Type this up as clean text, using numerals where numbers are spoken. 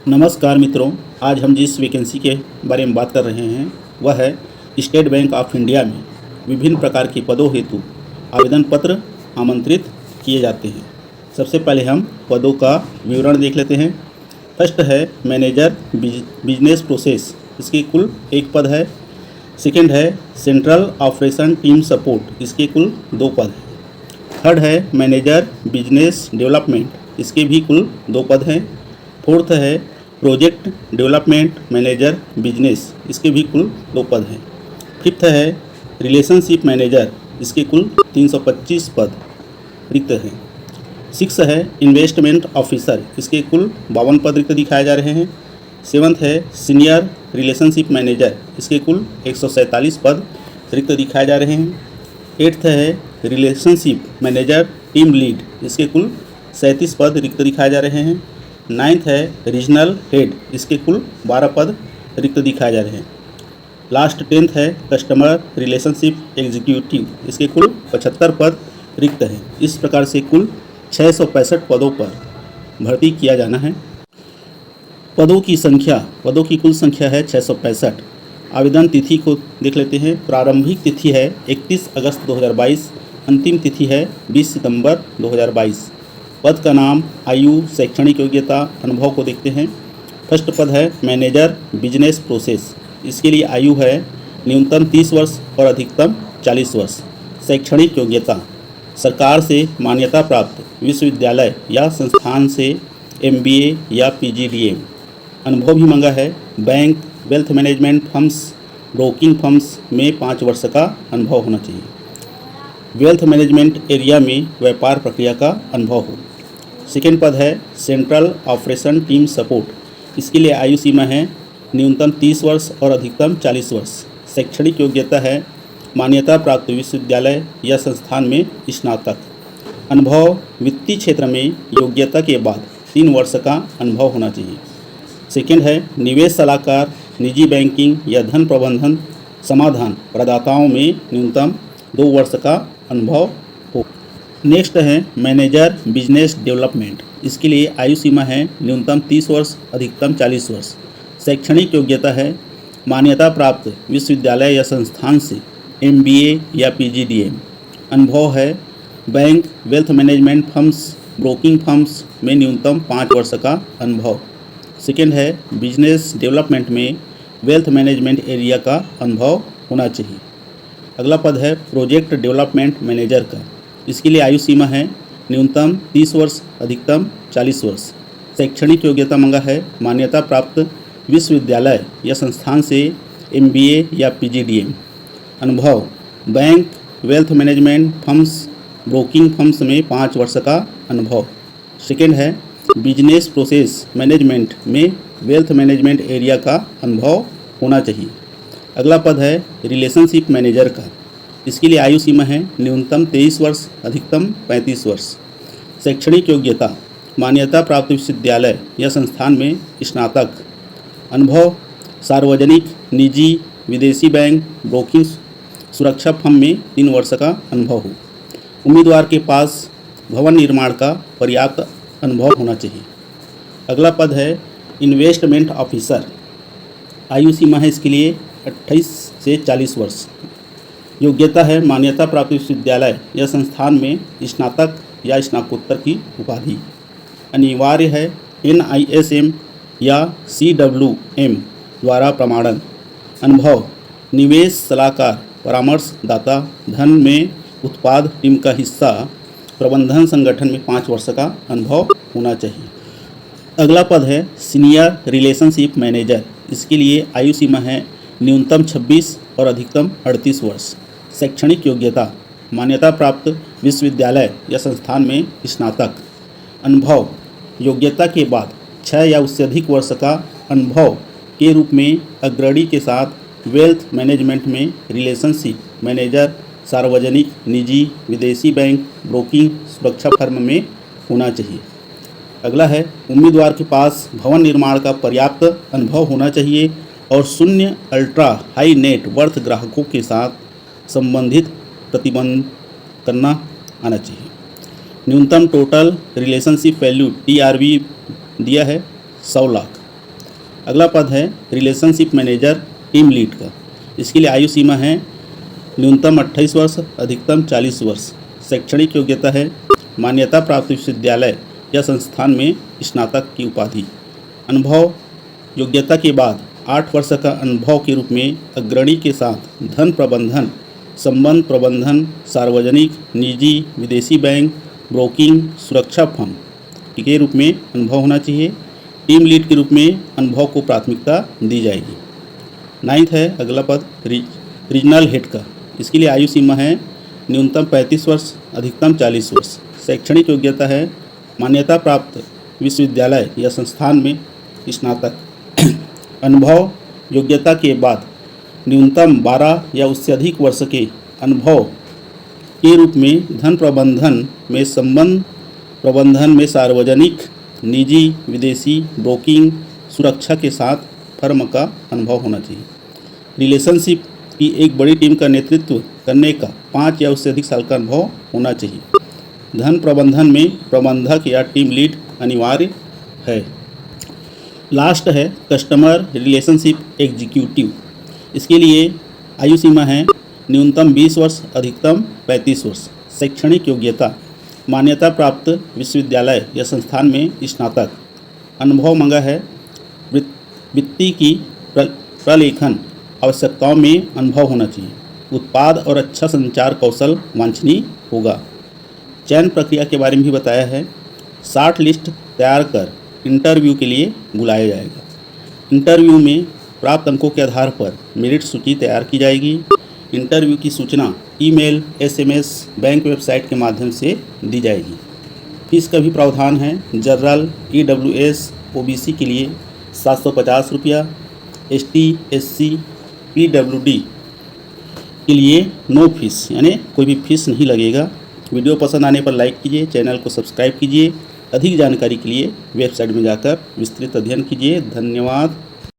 नमस्कार मित्रों, आज हम जिस वैकेंसी के बारे में बात कर रहे हैं वह है स्टेट बैंक ऑफ इंडिया में विभिन्न प्रकार के पदों हेतु आवेदन पत्र आमंत्रित किए जाते हैं। सबसे पहले हम पदों का विवरण देख लेते हैं। फर्स्ट है मैनेजर बिजनेस प्रोसेस, इसके कुल 1 पद है। सेकेंड है सेंट्रल ऑपरेशन टीम सपोर्ट, इसके कुल 2 पद हैं। थर्ड है मैनेजर बिजनेस डेवलपमेंट, इसके भी कुल 2 पद हैं। फोर्थ है प्रोजेक्ट डेवलपमेंट मैनेजर बिजनेस, इसके भी कुल 2 पद हैं। फिफ्थ है रिलेशनशिप मैनेजर, इसके कुल 325 पद रिक्त हैं। सिक्स है इन्वेस्टमेंट ऑफिसर, इसके कुल 52 पद रिक्त दिखाए जा रहे हैं। सेवन्थ है सीनियर रिलेशनशिप मैनेजर, इसके कुल 147 पद रिक्त दिखाए जा रहे हैं। एट्थ है रिलेशनशिप मैनेजर टीम लीड, इसके कुल 37 पद रिक्त दिखाए जा रहे हैं। नाइन्थ है रीजनल हेड, इसके कुल 12 पद रिक्त दिखाए जा रहे हैं। लास्ट 10th है कस्टमर रिलेशनशिप एग्जीक्यूटिव, इसके कुल 75 पद रिक्त हैं। इस प्रकार से कुल 665 पदों पर भर्ती किया जाना है। पदों की कुल संख्या है 665। आवेदन तिथि को देख लेते हैं। प्रारंभिक तिथि है 31 अगस्त 2022, अंतिम तिथि है 20 सितंबर 2022। पद का नाम, आयु, शैक्षणिक योग्यता, अनुभव को देखते हैं। फर्स्ट पद है मैनेजर बिजनेस प्रोसेस, इसके लिए आयु है न्यूनतम 30 वर्ष और अधिकतम 40 वर्ष। शैक्षणिक योग्यता, सरकार से मान्यता प्राप्त विश्वविद्यालय या संस्थान से MBA या PGDM। अनुभव भी मांगा है। Bank, wealth management firms, broking firms में 5 वर्ष का अनुभव होना चाहिए। वेल्थ मैनेजमेंट एरिया में व्यापार प्रक्रिया का अनुभव हो। सेकेंड पद है सेंट्रल ऑपरेशन टीम सपोर्ट, इसके लिए आयु सीमा है न्यूनतम 30 वर्ष और अधिकतम 40 वर्ष। शैक्षणिक योग्यता है मान्यता प्राप्त विश्वविद्यालय या संस्थान में स्नातक। अनुभव, वित्तीय क्षेत्र में योग्यता के बाद 3 वर्ष का अनुभव होना चाहिए। सेकेंड है निवेश सलाहकार, निजी बैंकिंग या धन प्रबंधन समाधान प्रदाताओं में न्यूनतम 2 वर्ष का अनुभव हो। नेक्स्ट है मैनेजर बिजनेस डेवलपमेंट, इसके लिए आयु सीमा है न्यूनतम 30 वर्ष, अधिकतम 40 वर्ष। शैक्षणिक योग्यता है मान्यता प्राप्त विश्वविद्यालय या संस्थान से MBA या PGDM। अनुभव है bank, wealth management firms, broking firms में न्यूनतम 5 वर्ष का अनुभव। सेकेंड है बिजनेस डेवलपमेंट में वेल्थ मैनेजमेंट एरिया का अनुभव होना चाहिए। अगला पद है प्रोजेक्ट डेवलपमेंट मैनेजर का, इसके लिए आयु सीमा है न्यूनतम 30 वर्ष, अधिकतम 40 वर्ष। शैक्षणिक योग्यता मांगा है मान्यता प्राप्त विश्वविद्यालय या संस्थान से MBA या PGDM। अनुभव, bank, wealth management firms, broking firms में 5 वर्ष का अनुभव। सेकेंड है बिजनेस प्रोसेस मैनेजमेंट में वेल्थ मैनेजमेंट एरिया का अनुभव होना चाहिए। अगला पद है रिलेशनशिप मैनेजर का, इसके लिए आयु सीमा है न्यूनतम 23 वर्ष, अधिकतम 35 वर्ष। शैक्षणिक योग्यता मान्यता प्राप्त विश्वविद्यालय या संस्थान में स्नातक। अनुभव, सार्वजनिक, निजी, विदेशी बैंक, ब्रोकिंग सुरक्षा फर्म में 3 वर्ष का अनुभव हो। उम्मीदवार के पास भवन निर्माण का पर्याप्त अनुभव होना चाहिए। अगला पद है इन्वेस्टमेंट ऑफिसर, आयु सीमा है इसके लिए 28 से 40 वर्ष। योग्यता है मान्यता प्राप्त विश्वविद्यालय या संस्थान में स्नातक या स्नातकोत्तर की उपाधि। अनिवार्य है NISM या CWM द्वारा प्रमाणन। अनुभव, निवेश सलाहकार, परामर्शदाता, धन में उत्पाद टीम का हिस्सा, प्रबंधन संगठन में 5 वर्ष का अनुभव होना चाहिए। अगला पद है सीनियर रिलेशनशिप मैनेजर, इसके लिए आयु सीमा है न्यूनतम 26 और अधिकतम 38 वर्ष। शैक्षणिक योग्यता मान्यता प्राप्त विश्वविद्यालय या संस्थान में स्नातक। अनुभव, योग्यता के बाद 6 या उससे अधिक वर्ष का अनुभव के रूप में अग्रणी के साथ वेल्थ मैनेजमेंट में रिलेशनशिप मैनेजर, सार्वजनिक, निजी, विदेशी बैंक, ब्रोकिंग सुरक्षा फर्म में होना चाहिए। अगला है उम्मीदवार के पास भवन निर्माण का पर्याप्त अनुभव होना चाहिए और शून्य अल्ट्रा हाई नेट वर्थ ग्राहकों के साथ संबंधित प्रतिबंध करना आना चाहिए। न्यूनतम टोटल रिलेशनशिप वैल्यू TRV दिया है 100 लाख। अगला पद है रिलेशनशिप मैनेजर टीम लीड का। इसके लिए आयु सीमा है न्यूनतम 28 वर्ष, अधिकतम 40 वर्ष। शैक्षणिक योग्यता है मान्यता प्राप्त विश्वविद्यालय या संस्थान में स्नातक की उपाधि। अनुभव योग्यता के बाद 8 वर्ष का अनुभव के रूप में अग्रणी के साथ धन प्रबंधन, संबंध प्रबंधन, सार्वजनिक, निजी, विदेशी बैंक, ब्रोकिंग, सुरक्षा फर्म के रूप में अनुभव होना चाहिए। टीम लीड के रूप में अनुभव को प्राथमिकता दी जाएगी। 9th है अगला पद रीजनल हेड का। इसके लिए आयु सीमा है न्यूनतम 35 वर्ष, अधिकतम 40 वर्ष। शैक्षणिक योग्यता है मान्यता प्राप्त विश्वविद्यालय या संस्थान में स्नातक। अनुभव योग्यता के बाद न्यूनतम 12 या उससे अधिक वर्ष के अनुभव के रूप में धन प्रबंधन में, संबंध प्रबंधन में, सार्वजनिक, निजी, विदेशी, ब्रोकिंग, सुरक्षा के साथ फर्म का अनुभव होना चाहिए। रिलेशनशिप की एक बड़ी टीम का नेतृत्व करने का 5 या उससे अधिक साल का अनुभव होना चाहिए। धन प्रबंधन में प्रबंधक या टीम लीड अनिवार्य है। लास्ट है कस्टमर रिलेशनशिप एग्जीक्यूटिव। इसके लिए आयु सीमा है न्यूनतम 20 वर्ष, अधिकतम 35 वर्ष। शैक्षणिक योग्यता मान्यता प्राप्त विश्वविद्यालय या संस्थान में स्नातक। अनुभव मांगा है वित्तीय की प्रलेखन आवश्यकताओं में अनुभव होना चाहिए। उत्पाद और अच्छा संचार कौशल वांछनीय होगा। चयन प्रक्रिया के बारे में भी बताया है। शॉर्ट लिस्ट तैयार कर इंटरव्यू के लिए बुलाया जाएगा। इंटरव्यू में प्राप्त अंकों के आधार पर मेरिट सूची तैयार की जाएगी। इंटरव्यू की सूचना ईमेल, SMS, बैंक वेबसाइट के माध्यम से दी जाएगी। फीस का भी प्रावधान है। जनरल, EWS, OBC के लिए 750 रुपया, ST, SC, PWD के लिए नो फीस, यानी कोई भी फीस नहीं लगेगा। वीडियो पसंद आने पर लाइक कीजिए, चैनल को सब्सक्राइब कीजिए। अधिक जानकारी के लिए वेबसाइट में जाकर विस्तृत अध्ययन कीजिए। धन्यवाद।